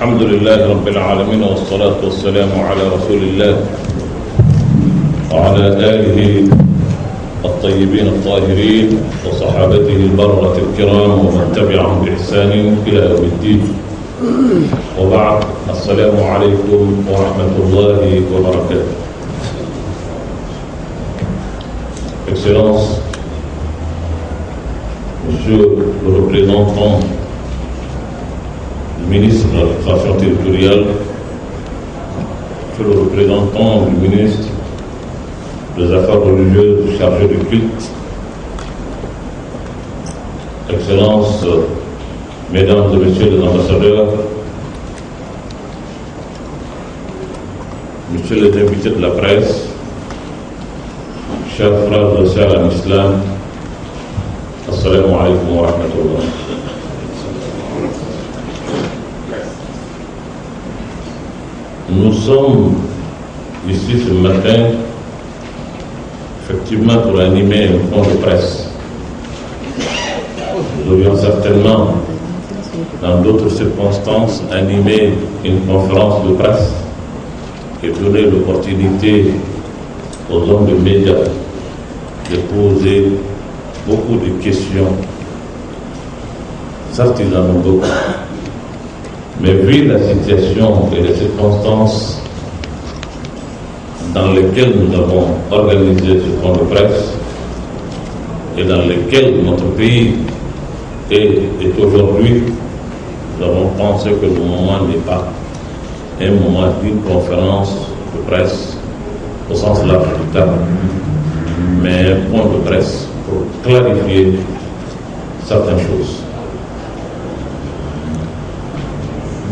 الحمد لله رب العالمين والصلاة والسلام على رسول الله وعلى آله الطيبين الطاهرين وصحابته البررة الكرام ومن تبعهم بإحسان إلى يوم الدين. وبعد، السلام عليكم ورحمة الله وبركاته. Excellences, Monsieur le représentant du ministre de l'administration territoriale, Monsieur le représentant du ministre des Affaires religieuses chargé du culte, Excellences, Mesdames et Messieurs les ambassadeurs, Messieurs les invités de la presse, chers frères et sœurs en islam, Assalamu alaikum wa rahmatullah. Nous sommes ici ce matin, effectivement, pour animer un point de presse. Nous devions certainement, dans d'autres circonstances, animer une conférence de presse et donner l'opportunité aux hommes de médias de poser beaucoup de questions. Certes, ils en ont beaucoup. Mais vu la situation et les circonstances dans lesquelles nous avons organisé ce point de presse et dans lesquelles notre pays est aujourd'hui, nous avons pensé que le moment n'est pas un moment d'une conférence de presse au sens large du terme, mais un point de presse pour clarifier certaines choses.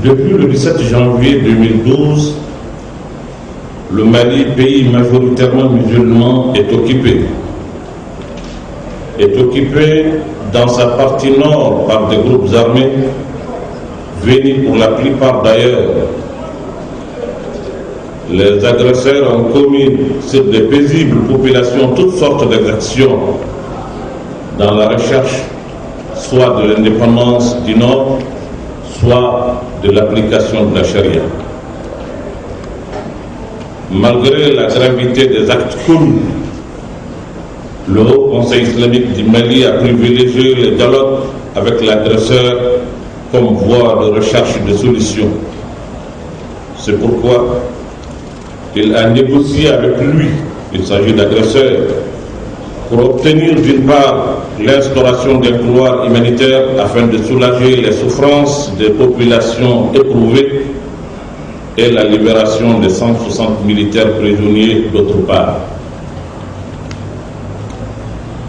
Depuis le 17 janvier 2012, le Mali, pays majoritairement musulman, est occupé dans sa partie nord par des groupes armés venus pour la plupart d'ailleurs. Les agresseurs ont commis sur des paisibles populations toutes sortes d'exactions dans la recherche soit de l'indépendance du Nord, soit de l'application de la charia. Malgré la gravité des actes commis, le Haut Conseil islamique du Mali a privilégié le dialogue avec l'agresseur comme voie de recherche de solutions. C'est pourquoi il a négocié avec lui, il s'agit d'agresseurs, pour obtenir d'une part l'instauration d'un couloir humanitaire afin de soulager les souffrances des populations éprouvées et la libération des 160 militaires prisonniers d'autre part.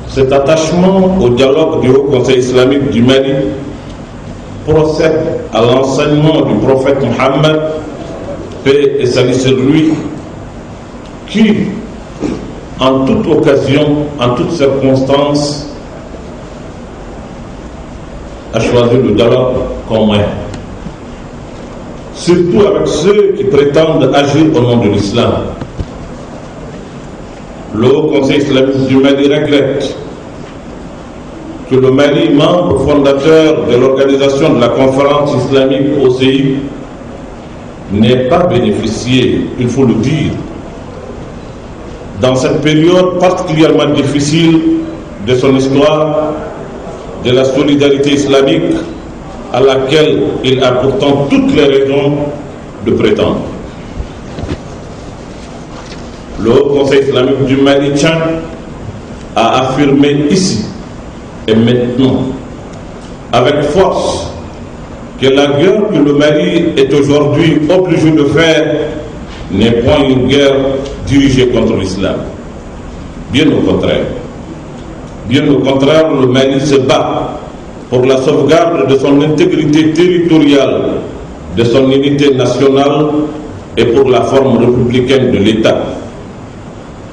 Cet attachement au dialogue du Haut Conseil islamique du Mali procède à l'enseignement du prophète Mohammed, paix et salut sur lui, qui, en toute occasion, en toutes circonstances, a choisi le dialogue comme moyen. Surtout avec ceux qui prétendent agir au nom de l'islam. Le Haut Conseil islamique du Mali regrette que le Mali, membre fondateur de l'organisation de la conférence islamique OCI, n'ait pas bénéficié, il faut le dire, dans cette période particulièrement difficile de son histoire, de la solidarité islamique à laquelle il a pourtant toutes les raisons de prétendre. Le Haut Conseil islamique du Mali tient à affirmer ici et maintenant, avec force, que la guerre que le Mali est aujourd'hui obligé de faire n'est point une guerre dirigée contre l'islam. Bien au contraire. Bien au contraire, le Mali se bat pour la sauvegarde de son intégrité territoriale, de son unité nationale et pour la forme républicaine de l'État,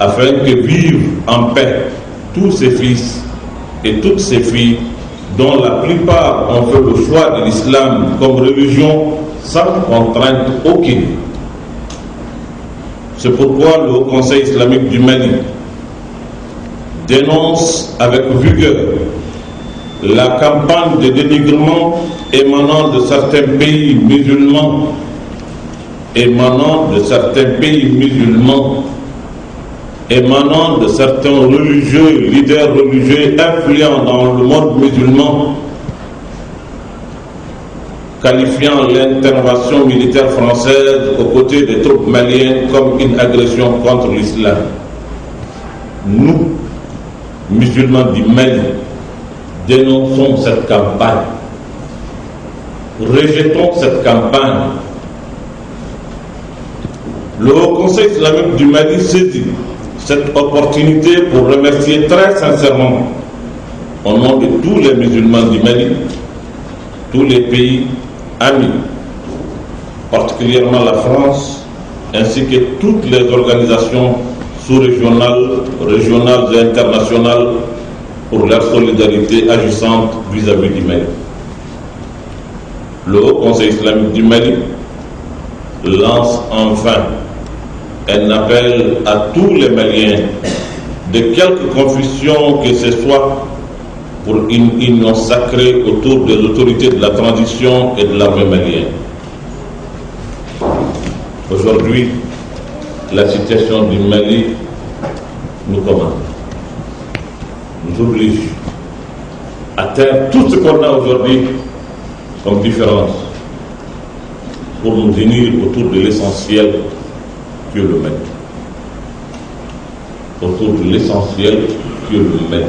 afin que vivent en paix tous ses fils et toutes ses filles, dont la plupart ont fait le choix de l'islam comme religion sans contrainte aucune. C'est pourquoi le Haut Conseil islamique du Mali dénonce avec vigueur la campagne de dénigrement émanant de certains pays musulmans, émanant de certains certains religieux, leaders religieux influents dans le monde musulman, qualifiant l'intervention militaire française aux côtés des troupes maliennes comme une agression contre l'islam. Nous, musulmans du Mali, dénonçons cette campagne, rejetons cette campagne. Le Haut Conseil islamique du Mali saisit cette opportunité pour remercier très sincèrement, au nom de tous les musulmans du Mali, tous les pays amis, particulièrement la France, ainsi que toutes les organisations sous-régionales, régionales et internationales pour leur solidarité agissante vis-à-vis du Mali. Le Haut Conseil islamique du Mali lance enfin un appel à tous les Maliens de quelque confession que ce soit pour une union sacrée autour des autorités de la transition et de l'armée malienne. Aujourd'hui, la situation du Mali nous commande, nous oblige à taire tout ce qu'on a aujourd'hui comme différence pour nous unir autour de l'essentiel qui est le Mali. Autour de l'essentiel qui est le Mali.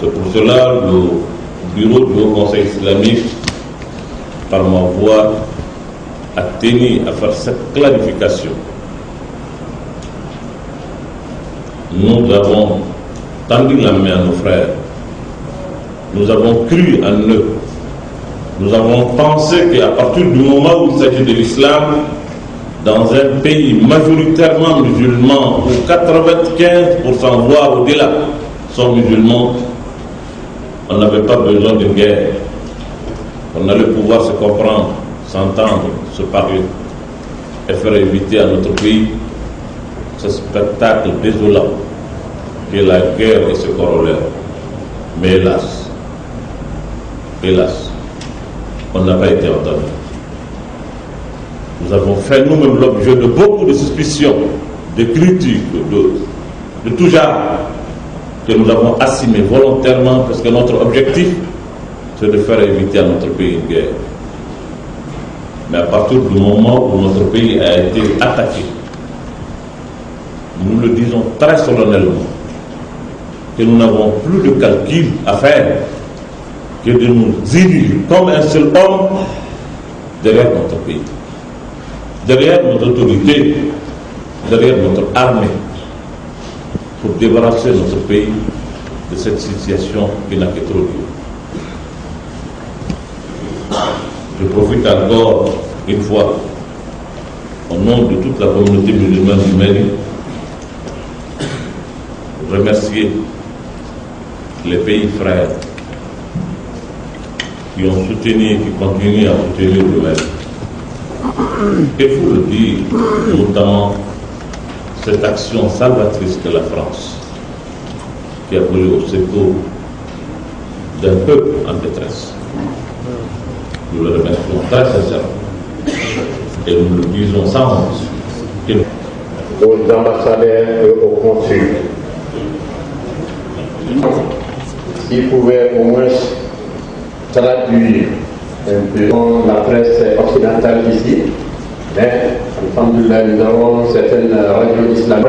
C'est pour cela que le bureau du Haut Conseil islamique, par ma voix, a tenu à faire cette clarification. Nous avons tendu la main à nos frères. Nous avons cru en eux. Nous avons pensé qu'à partir du moment où il s'agit de l'islam, dans un pays majoritairement musulman, où 95%, voire au-delà, sont musulmans, on n'avait pas besoin d'une guerre. On allait pouvoir se comprendre, s'entendre, se parler et faire éviter à notre pays ce spectacle désolant qu'est la guerre et ses corollaires. Mais hélas, on n'a pas été entendu. Nous avons fait nous-mêmes l'objet de beaucoup de suspicions, de critiques, de tout genre, que nous avons assumé volontairement parce que notre objectif, c'est de faire éviter à notre pays une guerre. Mais à partir du moment où notre pays a été attaqué, nous le disons très solennellement, que nous n'avons plus de calcul à faire que de nous unir comme un seul homme derrière notre pays, derrière notre autorité, derrière notre armée, pour débarrasser notre pays de cette situation qui n'a que trop lieu. Je profite encore une fois, au nom de toute la communauté musulmane du Mali, pour remercier les pays frères qui ont soutenu et qui continuent à soutenir le Mali. Il faut le dire, notamment cette action salvatrice de la France qui a voulu au secours d'un peuple en détresse. Nous le remercions très sincèrement et nous le disons sans honte. Aux ambassadeurs et aux consuls, s'ils pouvaient au moins traduire un peu la presse occidentale ici, mais alhamdoulilah, nous avons certaines radios islamiques.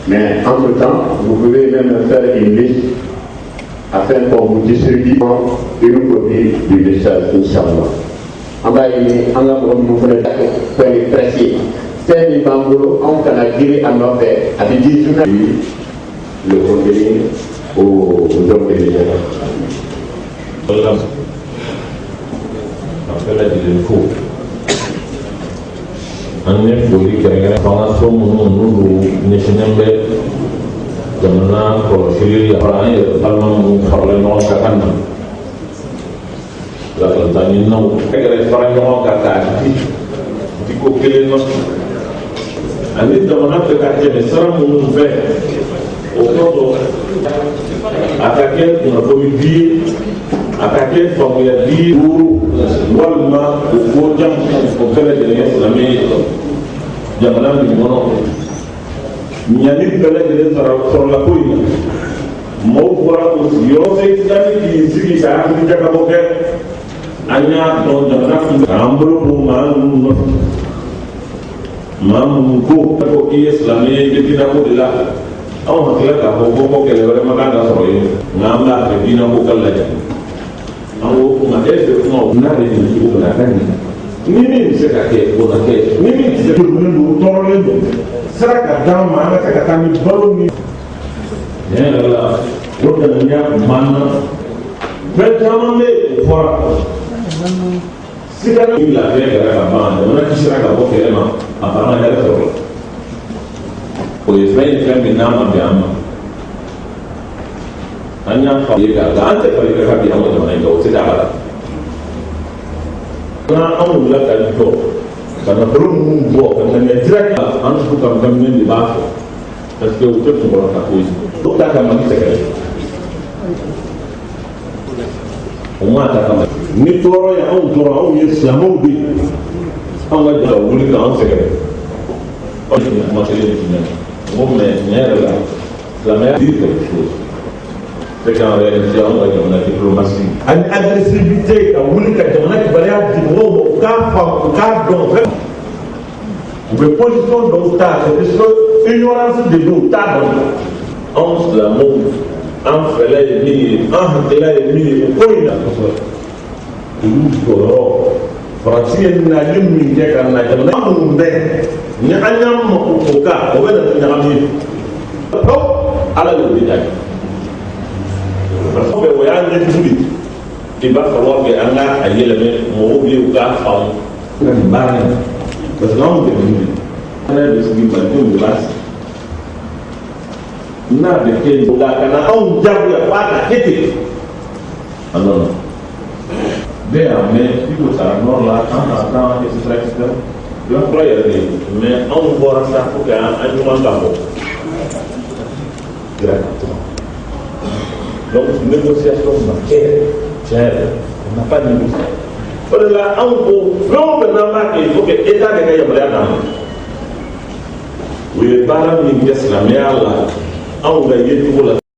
Mais entre-temps, vous pouvez même faire une liste afin qu'on vous distribue une copie du message, Inch'Allah. En bas, il en a nous voulons faire les précis. C'est les bambous, on a tiré à nos pères, avec 10 jours, le contenu aux hommes de l'État. Après la faux. On est pour lui qui a une formation, nous, jamana korosiri orang yang dalam parlemen katakan lalu tanya nau kerja parlemen kata di kokilin mas ani jamana kerja mesra mulu fe oke attaquer une comité, attaquer formulaire ou walma ou jam au fait de l'islamie jamana du mono nyani bele de sur la couille mo voira aussi yo c'est islamique qui sigi ça a déjà boké anya don jamana ambro pour mam ko islamie de dina ko de la aw hakila ka ko kele wala maganda so yi ngamba ke dina ko kala ja aw ko ma ese ko na re ni ko na kan ni se ka ke ko na ke ni se ko ni to le do sara ka da ma na ka ta mi balo ni ya la ko da nya manna be jamane fora sikana ila ke ka ba na ki sira ka ko ke ma apana ya ko ويفعل كم من نعمة بعمة أن ينفع يقع أنت فريق ربي أمر من عندك وتدعى أنا أمر لك الجو فنقرون من جوا فنجرك أنت كم من لباسه بس كيف تكتب برا كويس تقطع كم من سكر وما تكمل نتورا يا أم تورا أم يسلمون بي أم وجه ولك أم سكر ما تلين la mère dit quelque chose. C'est qu'en réalité, on a une diplomatie. Une agressivité, on a une position d'otage, c'est l'ignorance de l'otage. On se la montre, on fait l'ennemi, on fait l'ennemi, on fait ni anyam makuka o bena nyami to ala le bidai parce que waya ne duli ti ba fallo be anga ayele me mo bi ka fam na bari parce que on de ni ana de sigi ba de bas na de ke la kana on jabu ya pata kete alors de ame people are not like on etc. Je crois mais on voit ça pour qu'un jour d'abord. Donc, négociation chère, on n'a pas de négociation. Voilà, on peut, non, maintenant, il faut que l'État de Gaïa Bléana. Oui, par la ministre, la mère, on va y être pour la